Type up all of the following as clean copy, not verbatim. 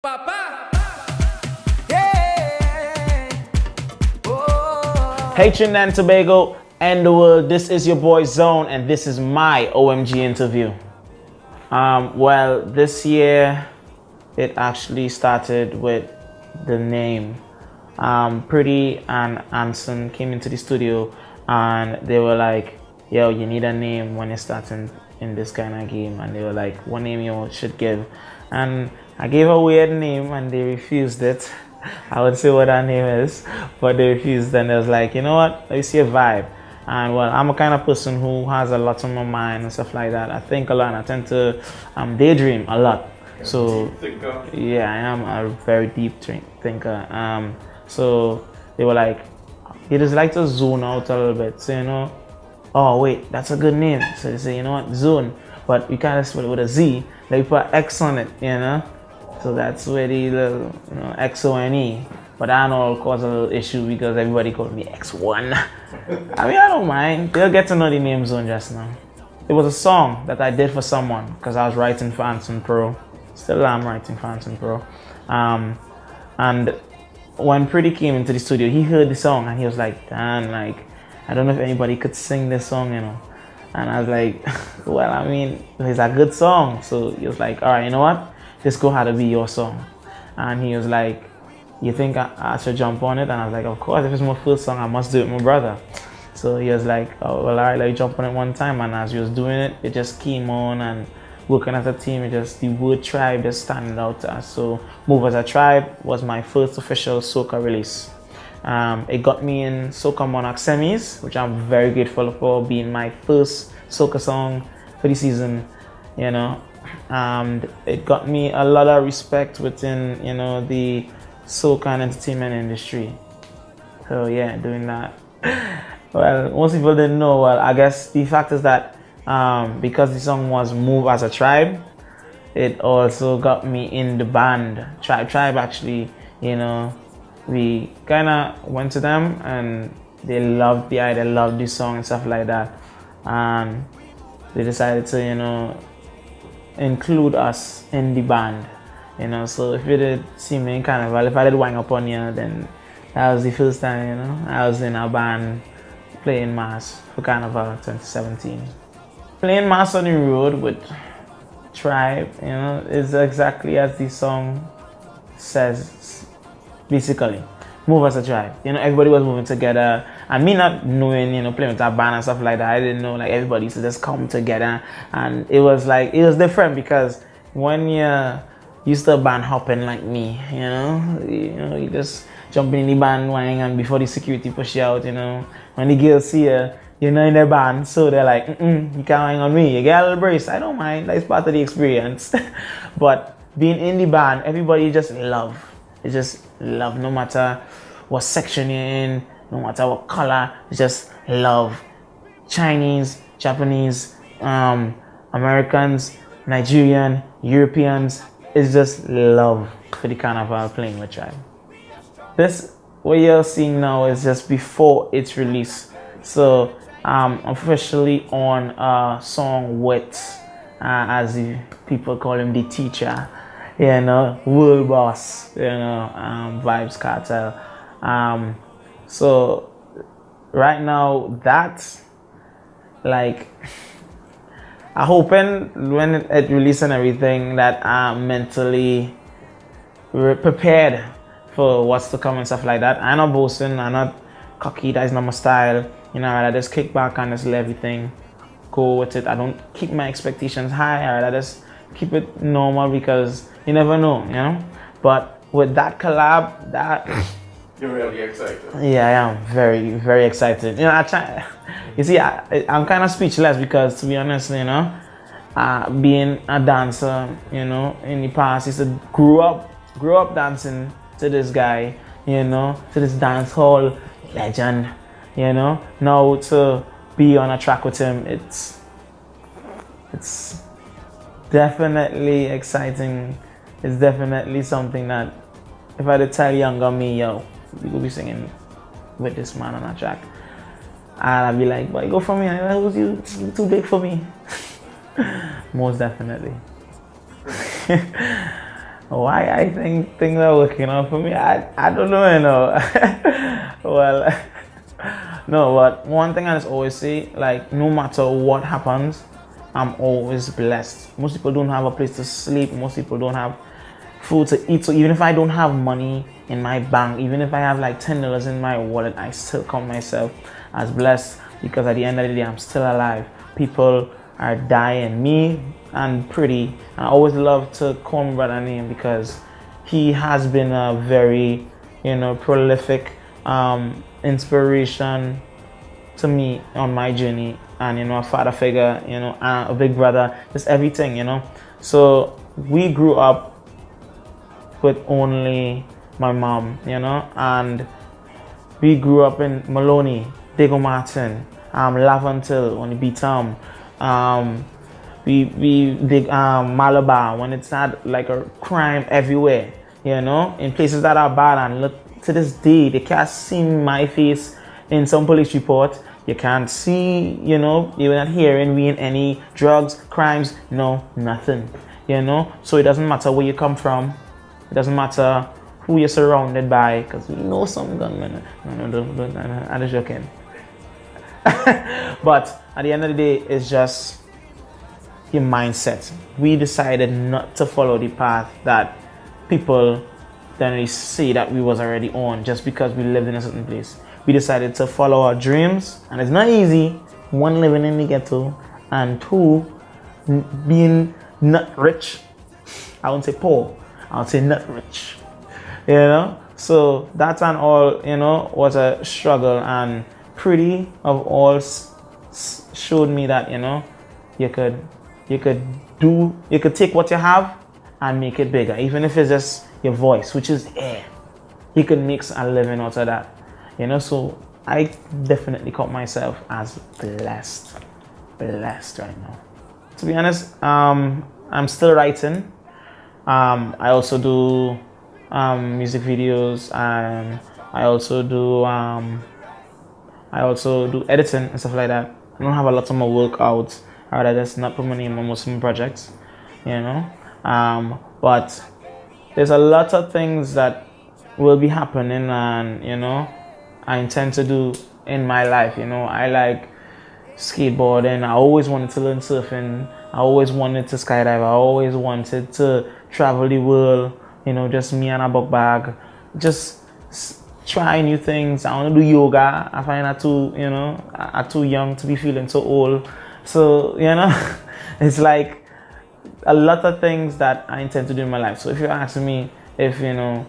Papa. Yeah. Oh. Hey Trinidad and Tobago and the world, this is your boy Xone and this is my OMG interview. Well, this year it actually started with the name. Pretty and Anson came into the studio and they were like, yo, you need a name when you're starting in this kind of game. And they were like, what name you should give? And I gave a weird name and they refused it. I would say what that name is, but they refused. And they was like, you know what, let me see a vibe. And well, I'm a kind of person who has a lot on my mind and stuff like that. I think a lot and I tend to daydream a lot. So yeah, I am a very deep thinker. So they were like, you just like to zone out a little bit. So, you know, oh wait, that's a good name. So they say, you know what, zone, but you can't spell it with a Z. They put X on it, you know. So that's where the little, you know, Xone. But I know it'll cause a little issue because everybody called me X1. I mean, I don't mind. They'll get to know the name Zone just now. It was a song that I did for someone because I was writing for Anson Pro. Still am writing for Anson Pro. And when Pretty came into the studio, he heard the song and he was like, Dan, like, I don't know if anybody could sing this song, you know. And I was like, well, I mean, it's a good song. So he was like, all right, you know what? This go had to be your song. And he was like, you think I should jump on it? And I was like, of course, if it's my first song, I must do it with my brother. So he was like, oh, well, all right, let me jump on it one time. And as he was doing it, it just came on and working as a team, it just, the word tribe just standing out to us. So Move as a Tribe was my first official soca release. It got me in Soca Monarch semis, which I'm very grateful for, being my first soca song for the season, you know. And it got me a lot of respect within, you know, the soca and entertainment industry. So yeah, doing that. Well, most people didn't know. Well, I guess the fact is that because the song was Move as a Tribe, it also got me in the band. Tribe actually, you know, we kind of went to them and they loved the idea, loved the song and stuff like that. And they decided to, you know, include us in the band. You know, so if you did see me in Carnival, if I did Wang Up On You, then that was the first time, you know, I was in a band playing mass for Carnival 2017. Playing mass on the road with Tribe, you know, is exactly as the song says, basically. Move as a tribe. You know, everybody was moving together. And me not knowing, you know, playing with that band and stuff like that, I didn't know, like, everybody used to just come together. And it was like, it was different because when you used to band hopping like me, you know, you just jump in the band wang and before the security push you out, you know, when the girls see you, you're not in their band, so they're like, you can't hang on me, you get a little brace. I don't mind, that's part of the experience. But being in the band, everybody just love. It's just love, no matter what section you're in, no matter what color, it's just love. Chinese, Japanese, Americans, Nigerian, Europeans, it's just love for the Carnival playing with Tribe. This, what you're seeing now is just before its release. So I'm officially on a song with, as the people call him, the teacher. You know, world boss, you know, Vibes Cartel. So right now that, like, I'm hoping when it releases and everything that I'm mentally prepared for what's to come and stuff like that. I'm not boasting, I'm not cocky, that is not my style. You know, I just kick back and just let everything go with it. I don't keep my expectations high, I just keep it normal because you never know, you know. But with that collab, that you're really excited. Yeah, I am very, very excited. You know, you see, I'm kind of speechless because, to be honest, you know, being a dancer, you know, in the past, I used to grow up dancing to this guy, you know, to this dance hall legend, you know. Now to be on a track with him, it's definitely exciting. It's definitely something that if I had to tell younger me, yo, we could be singing with this man on a track, and I'd be like, boy, go for me. Who's you? You're too big for me. Most definitely. Why I think things are working out for me, I don't know, Well, no, but one thing I just always say, like, no matter what happens, I'm always blessed. Most people don't have a place to sleep. Most people don't have food to eat. So even if I don't have money in my bank, even if I have like $10 in my wallet, I still count myself as blessed because at the end of the day, I'm still alive. People are dying. Me and Pretty, and I always love to call my brother name because he has been a very, prolific inspiration to me on my journey, and a father figure, and a big brother, just everything. So we grew up with only my mom, and we grew up in Maloney, Diego Martin, Laventille, on the beat we did Malabar when it's had like a crime everywhere, in places that are bad, and look, to this day they can't see my face in some police report. You can't see, you're not hearing me in any drugs, crimes, no, nothing, So it doesn't matter where you come from. It doesn't matter who you're surrounded by, because we know some gunmen. No, don't, I'm just joking. But at the end of the day, it's just your mindset. We decided not to follow the path that people generally say that we was already on just because we lived in a certain place. We decided to follow our dreams, and it's not easy. One, living in the ghetto, and two, being not rich. I won't say poor. I would say not rich. So that and all, was a struggle, and Pretty of all showed me that, you could take what you have and make it bigger, even if it's just your voice, which is air. You could make a living out of that. So I definitely count myself as blessed right now. To be honest, I'm still writing. I also do music videos, and I also do editing and stuff like that. I don't have a lot of my work out. I rather just not put money in most of my projects, But there's a lot of things that will be happening, and I intend to do in my life. I like skateboarding. I always wanted to learn surfing. I always wanted to skydive. I always wanted to travel the world. Just me and a book bag. Just try new things. I want to do yoga. I find that I'm too young to be feeling so old. So it's like a lot of things that I intend to do in my life. So if you're asking me if you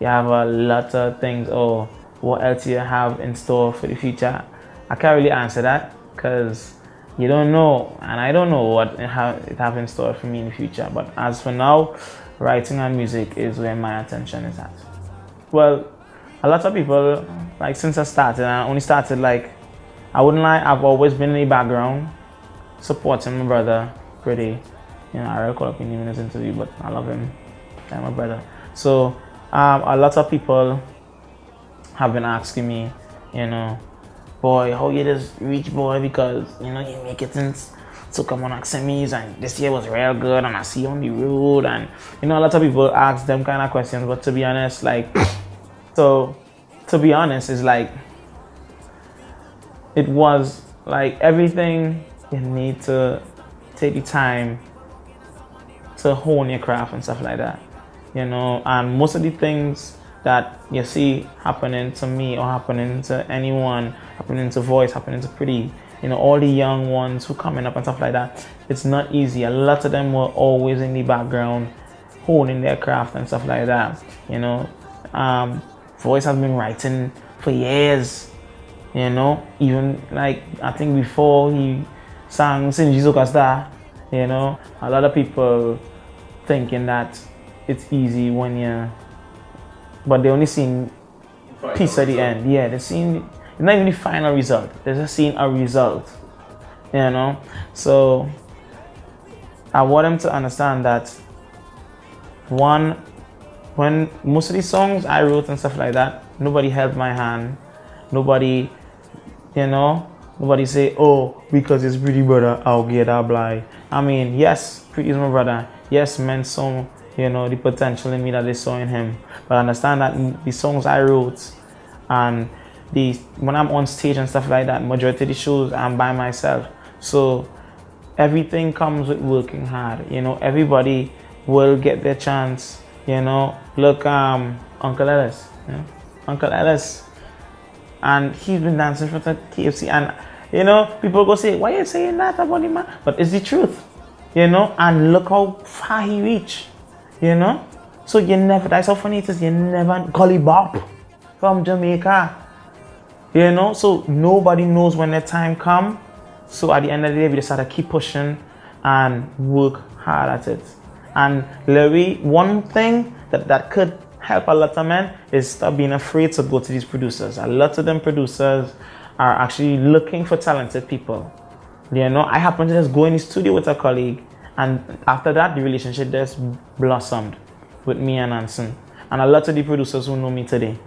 have a lot of things or what else you have in store for the future, I can't really answer that because you don't know, and I don't know what it have in store for me in the future. But as for now, writing and music is where my attention is at. Well, a lot of people, like, since I started, I only started, like, I wouldn't lie, I've always been in the background supporting my brother Pretty. I already called up him in this interview, but I love him. I'm my brother. So a lot of people have been asking me, boy, how you this rich boy, because you make it since to come on Xones, and this year was real good, and I see you on the road, and a lot of people ask them kind of questions. But to be honest, like, it's like, it was like everything. You need to take the time to hone your craft and stuff like that, and most of the things that you see happening to me or happening to anyone, happening to Voice, happening to Pretty, all the young ones who coming up and stuff like that, it's not easy. A lot of them were always in the background honing their craft and stuff like that. Voice has been writing for years, even like I think before he sang Sinjizuka Star, a lot of people thinking that it's easy but they only seen piece at the end. Yeah, they seen, it's not even the final result. They're just seeing a result, So I want them to understand that, one, when most of these songs I wrote and stuff like that, nobody held my hand. Nobody, nobody say, oh, because it's Pretty brother, I'll get that blind. I mean, yes, Pretty is my brother. Yes, meant so you know, the potential in me that they saw in him. But I understand that the songs I wrote and when I'm on stage and stuff like that, majority of the shows I'm by myself. So everything comes with working hard. You know, everybody will get their chance. You know, look, Uncle Ellis, you know? Uncle Ellis, and he's been dancing for the KFC, and you know, people go say, why are you saying that about him, man? But it's the truth, you know, and look how far he reached, you know. So you never, that's how funny it is, you never, Gully Bop from Jamaica, you know, so nobody knows when their time come. So at the end of the day, we just have to keep pushing and work hard at it. And Larry, one thing that could help a lot of men is stop being afraid to go to these producers. A lot of them producers are actually looking for talented people. You know, I happened to just go in the studio with a colleague, and after that, the relationship just blossomed with me and Anson. And a lot of the producers who know me today.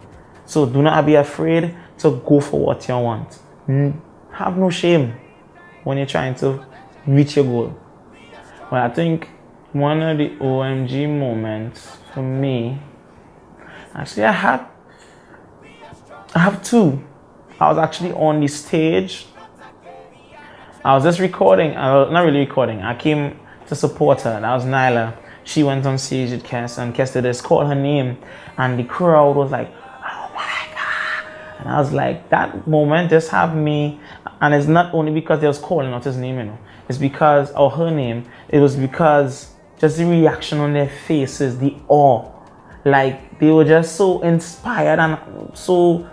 So do not be afraid to go for what you want. Have no shame when you're trying to reach your goal. Well, I think one of the OMG moments for me, actually I have two. I was actually on the stage. I was just recording, not really recording. I came to support her. That was Nyla. She went on stage with Kes, and Kes did just call her name, and the crowd was like, oh my God. And I was like, that moment just have me, and it's not only because they was calling out his name, you know. It's because, or her name, it was because just the reaction on their faces, the awe. Like, they were just so inspired and so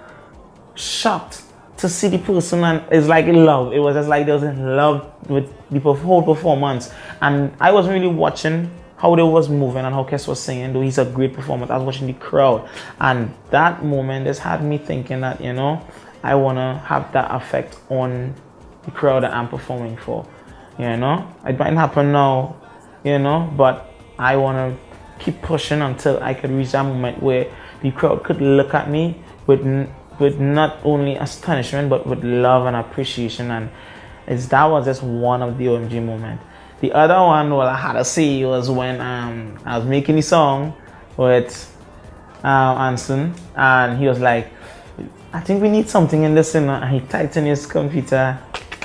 shocked to see the person, and it's like love. It was just like they was in love with the whole performance. And I wasn't really watching how they was moving and how Kes was singing, though he's a great performer. I was watching the crowd. And that moment just had me thinking that, you know, I want to have that effect on the crowd that I'm performing for. You know, it might happen now, you know, but I want to keep pushing until I could reach that moment where the crowd could look at me with not only astonishment, but with love and appreciation. And that was just one of the OMG moments. The other one, well, I had to see was when I was making the song with Anson, and he was like, I think we need something in this, and he typed in his computer.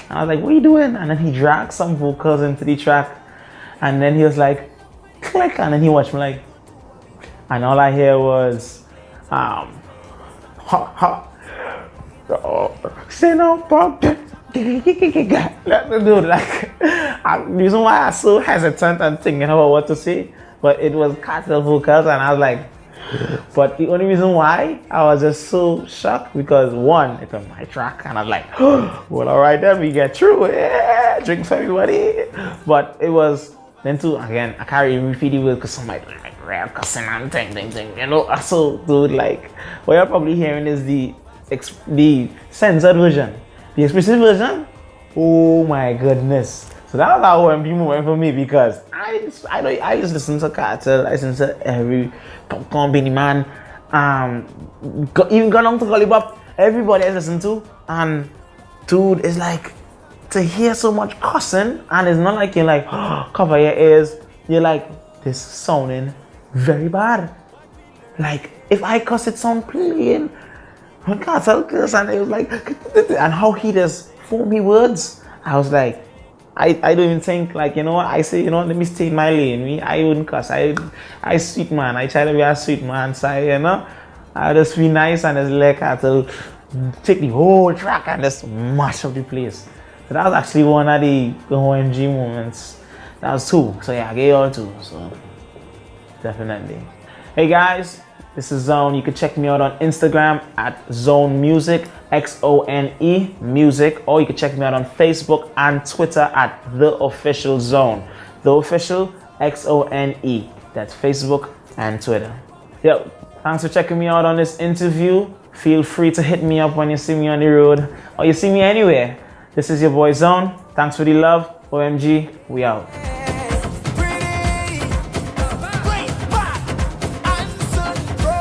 I was like, what are you doing? And then he dragged some vocals into the track, and then he was like, click, and then he watched me like, and all I hear was, ha ha, say no, Bob. Let me do it. Like, the reason why I was so hesitant and thinking about what to say, but it was cattle vocals, and I was like, but the only reason why I was just so shocked because one, it was my track, and I was like, well, all right, then we get through. Yeah, drink for everybody. But it was then too again. I can't even repeat the word because somebody like real cussing and thing, you know. So dude, like, what you're probably hearing is the censored version. The explicit version, oh my goodness. So that was our OMG moment for me because I just listen to Cartel, I listen to every Popcorn Benny Man, even gone on to Gully Bop, everybody I listen to, and dude, it's like to hear so much cussing, and it's not like you're like, oh, cover your ears, you're like, this is sounding very bad. Like, if I cuss, it sound plain. When Cartel cuss, and it was like, and how he just formed me words, I was like, I don't even think, like, you know what, I say, you know, let me stay in my lane. I wouldn't cuss. I sweet man. I try to be a sweet man. So, you know, I just be nice and just let Cartel take the whole track and just mash up the place. So that was actually one of the OMG moments. That was two. So yeah, I gave you all two. So definitely. Hey guys, this is Xone. You can check me out on Instagram at Xone Music, Xone Music, or you can check me out on Facebook and Twitter at The Official Xone. The Official Xone. That's Facebook and Twitter. Yo, thanks for checking me out on this interview. Feel free to hit me up when you see me on the road or you see me anywhere. This is your boy Xone. Thanks for the love. OMG, we out.